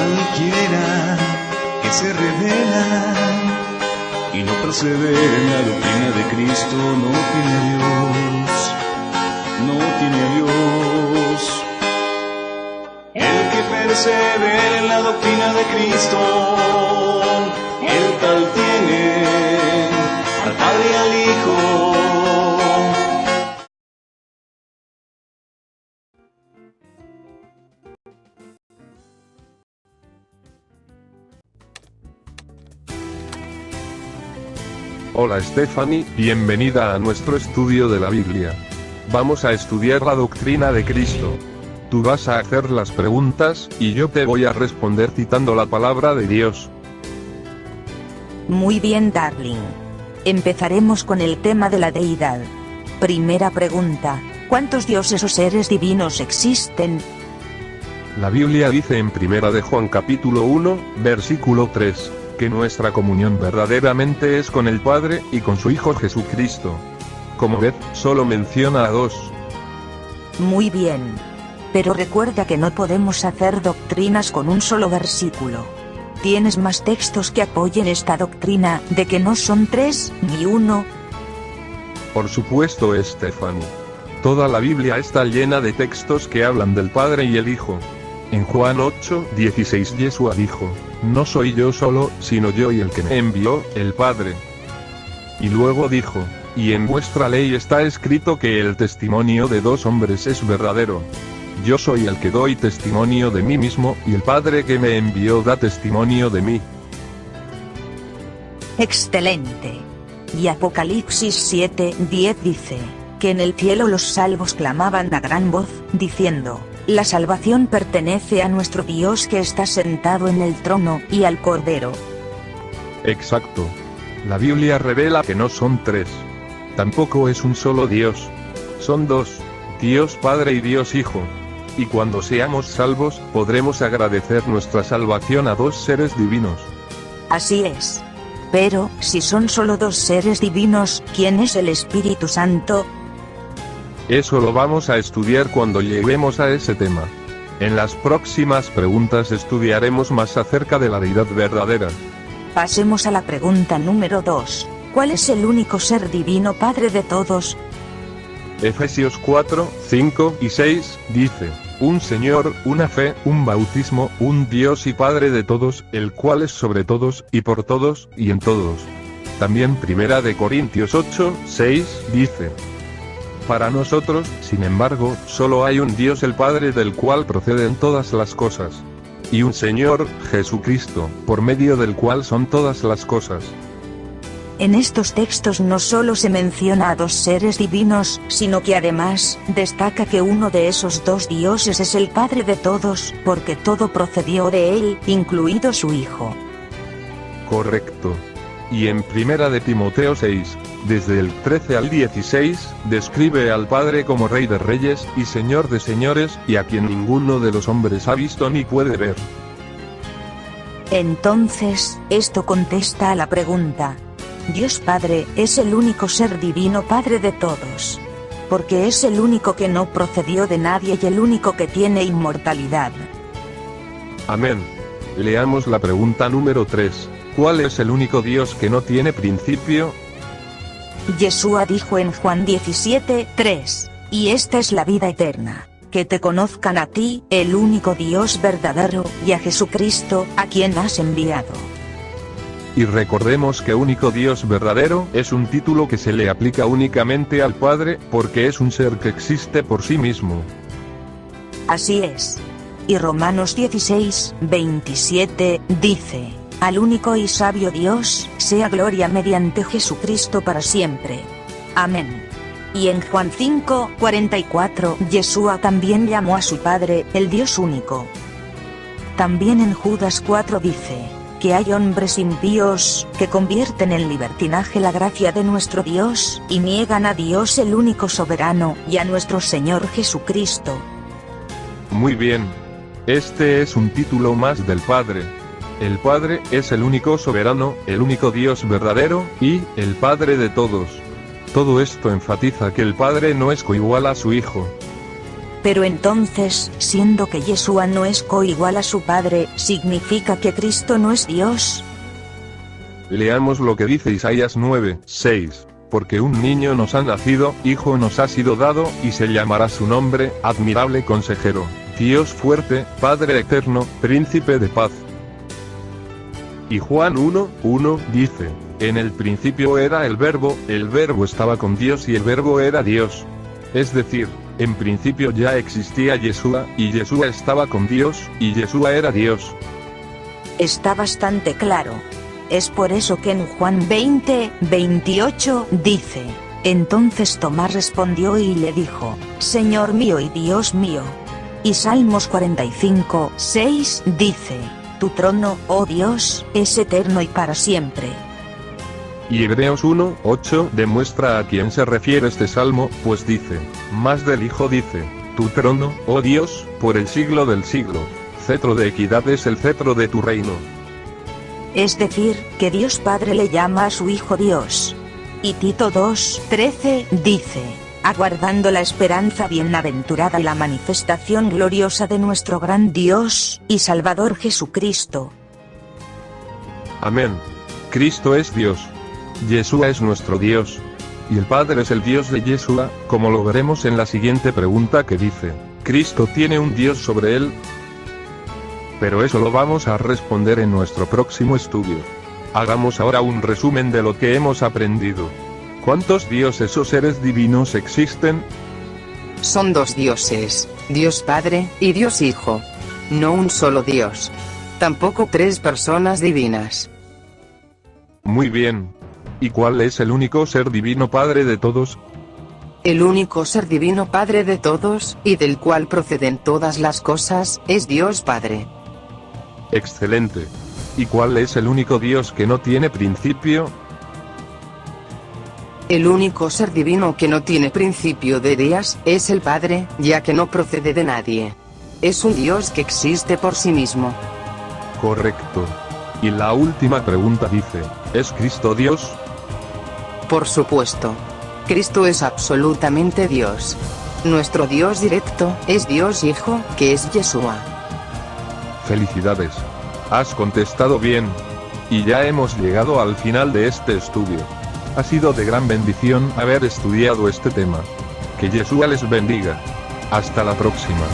Cualquiera que se revela y no persevera en la doctrina de Cristo no tiene a Dios, no tiene a Dios. El que persevera en la doctrina de Cristo, el tal tiene al Padre y al Hijo. Hola Stephanie, bienvenida a nuestro estudio de la Biblia. Vamos a estudiar la doctrina de Cristo. Tú vas a hacer las preguntas, y yo te voy a responder citando la palabra de Dios. Muy bien, Darling. Empezaremos con el tema de la deidad. Primera pregunta: ¿cuántos dioses o seres divinos existen? La Biblia dice en 1 de Juan capítulo 1, versículo 3, que nuestra comunión verdaderamente es con el Padre, y con su Hijo Jesucristo. Como ves, solo menciona a dos. Muy bien. Pero recuerda que no podemos hacer doctrinas con un solo versículo. ¿Tienes más textos que apoyen esta doctrina, de que no son tres, ni uno? Por supuesto, Stephanie. Toda la Biblia está llena de textos que hablan del Padre y el Hijo. En Juan 8:16 Yeshua dijo: no soy yo solo, sino yo y el que me envió, el Padre. Y luego dijo: y en vuestra ley está escrito que el testimonio de dos hombres es verdadero. Yo soy el que doy testimonio de mí mismo, y el Padre que me envió da testimonio de mí. Excelente. Y Apocalipsis 7:10 dice, que en el cielo los salvos clamaban a gran voz, diciendo: la salvación pertenece a nuestro Dios que está sentado en el trono, y al Cordero. Exacto. La Biblia revela que no son tres. Tampoco es un solo Dios. Son dos: Dios Padre y Dios Hijo. Y cuando seamos salvos, podremos agradecer nuestra salvación a dos seres divinos. Así es. Pero, si son solo dos seres divinos, ¿quién es el Espíritu Santo? Eso lo vamos a estudiar cuando lleguemos a ese tema. En las próximas preguntas estudiaremos más acerca de la deidad verdadera. Pasemos a la pregunta número 2. ¿Cuál es el único ser divino Padre de todos? Efesios 4, 5 y 6 dice: un Señor, una fe, un bautismo, un Dios y Padre de todos, el cual es sobre todos, y por todos, y en todos. También 1 de Corintios 8, 6 dice: para nosotros, sin embargo, solo hay un Dios el Padre del cual proceden todas las cosas. Y un Señor, Jesucristo, por medio del cual son todas las cosas. En estos textos no solo se menciona a dos seres divinos, sino que además, destaca que uno de esos dos dioses es el Padre de todos, porque todo procedió de él, incluido su Hijo. Correcto. Y en 1 de Timoteo 6, desde el 13 al 16, describe al Padre como Rey de Reyes, y Señor de Señores, y a quien ninguno de los hombres ha visto ni puede ver. Entonces, esto contesta a la pregunta: Dios Padre es el único ser divino Padre de todos. Porque es el único que no procedió de nadie y el único que tiene inmortalidad. Amén. Leamos la pregunta número 3. ¿Cuál es el único Dios que no tiene principio? Yeshua dijo en Juan 17:3, y esta es la vida eterna, que te conozcan a ti, el único Dios verdadero, y a Jesucristo, a quien has enviado. Y recordemos que único Dios verdadero es un título que se le aplica únicamente al Padre, porque es un ser que existe por sí mismo. Así es. Y Romanos 16:27 dice: al único y sabio Dios, sea gloria mediante Jesucristo para siempre. Amén. Y en Juan 5:44, Yeshua también llamó a su Padre, el Dios único. También en Judas 4 dice, que hay hombres impíos, que convierten en libertinaje la gracia de nuestro Dios, y niegan a Dios el único soberano, y a nuestro Señor Jesucristo. Muy bien. Este es un título más del Padre. El Padre es el único soberano, el único Dios verdadero, y el Padre de todos. Todo esto enfatiza que el Padre no es coigual a su Hijo. Pero entonces, siendo que Yeshua no es coigual a su Padre, ¿significa que Cristo no es Dios? Leamos lo que dice Isaías 9:6. Porque un niño nos ha nacido, hijo nos ha sido dado, y se llamará su nombre, admirable consejero, Dios fuerte, Padre eterno, príncipe de paz. Y Juan 1:1 dice, en el principio era el verbo estaba con Dios y el verbo era Dios. Es decir, en principio ya existía Yeshua, y Yeshua estaba con Dios, y Yeshua era Dios. Está bastante claro. Es por eso que en Juan 20:28 dice, entonces Tomás respondió y le dijo, Señor mío y Dios mío. Y Salmos 45:6 dice, tu trono, oh Dios, es eterno y para siempre. Y Hebreos 1:8 demuestra a quién se refiere este salmo, pues dice, más del Hijo dice, tu trono, oh Dios, por el siglo del siglo, cetro de equidad es el cetro de tu reino. Es decir, que Dios Padre le llama a su Hijo Dios. Y Tito 2:13 dice, aguardando la esperanza bienaventurada y la manifestación gloriosa de nuestro gran Dios y Salvador Jesucristo. Amén. Cristo es Dios. Yeshua es nuestro Dios. Y el Padre es el Dios de Yeshua, como lo veremos en la siguiente pregunta que dice, ¿Cristo tiene un Dios sobre él? Pero eso lo vamos a responder en nuestro próximo estudio. Hagamos ahora un resumen de lo que hemos aprendido. ¿Cuántos dioses o seres divinos existen? Son dos dioses, Dios Padre y Dios Hijo. No un solo Dios. Tampoco tres personas divinas. Muy bien. ¿Y cuál es el único ser divino Padre de todos? El único ser divino Padre de todos, y del cual proceden todas las cosas, es Dios Padre. Excelente. ¿Y cuál es el único Dios que no tiene principio? El único ser divino que no tiene principio de días, es el Padre, ya que no procede de nadie. Es un Dios que existe por sí mismo. Correcto. Y la última pregunta dice, ¿es Cristo Dios? Por supuesto. Cristo es absolutamente Dios. Nuestro Dios directo, es Dios Hijo, que es Yeshua. Felicidades. Has contestado bien. Y ya hemos llegado al final de este estudio. Ha sido de gran bendición haber estudiado este tema. Que Yeshua les bendiga. Hasta la próxima.